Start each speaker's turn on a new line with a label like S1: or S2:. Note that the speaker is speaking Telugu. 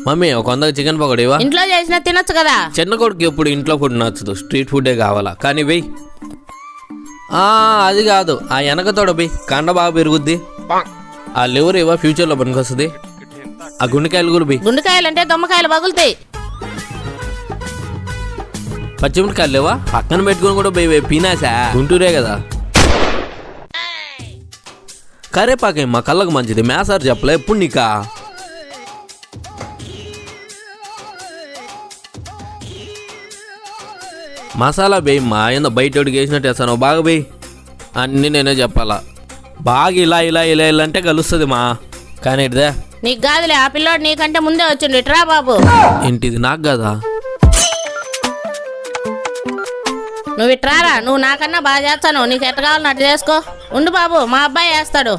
S1: మమ్మీ ఒక 100 చికెన్ పకోడీవా?
S2: ఇంట్లో చేసిన తినొచ్చు కదా.
S1: చిన్న కొడుకు ఎప్పుడు ఇంట్లో ఫుడ్ నచ్చదు, స్ట్రీట్ ఫుడ్డే కావాలా. కానీ వెయ్యి. అది కాదు, ఆ వెనక తోడ బి కండ బాగా పెరుగుద్ది. ఆ లివర్ ఇవా ఫ్యూచర్లో పనికొస్తుంది. ఆ గుండెకాయలు కూడా బి.
S2: గుండెకాయలు అంటే దొమ్మకాయలు పగులుతాయి.
S1: పచ్చిమిరకాయలు లేవా? పక్కన పెట్టుకుని కూడా బే పీనాసా, గుంటూరే కదా. కరేపాకే మా కళ్ళకు మంచిది, మేసారు చెప్పలే ఎప్పుడు నీకా. మసాలా బేయ్ మా ఏందో బయట వేసినట్టు వేస్తాను, బాగా బేయ్. అన్నీ నేనే చెప్పాలా. బాగా ఇలా ఇలా ఇలా ఇలా అంటే కలుస్తుంది మా. కానీ ఇదే
S2: నీకు కాదులే, ఆ పిల్లోడు నీకంటే ముందే వచ్చిండు. ఇట్రా బాబు.
S1: ఏంటిది నాకు కదా?
S2: నువ్వు ఇట్రారా, నువ్వు నాకన్నా బాగా చేస్తాను. నీకు ఎట్ట కావాలని అట్టు చేసుకో. ఉండు బాబు, మా అబ్బాయి వేస్తాడు.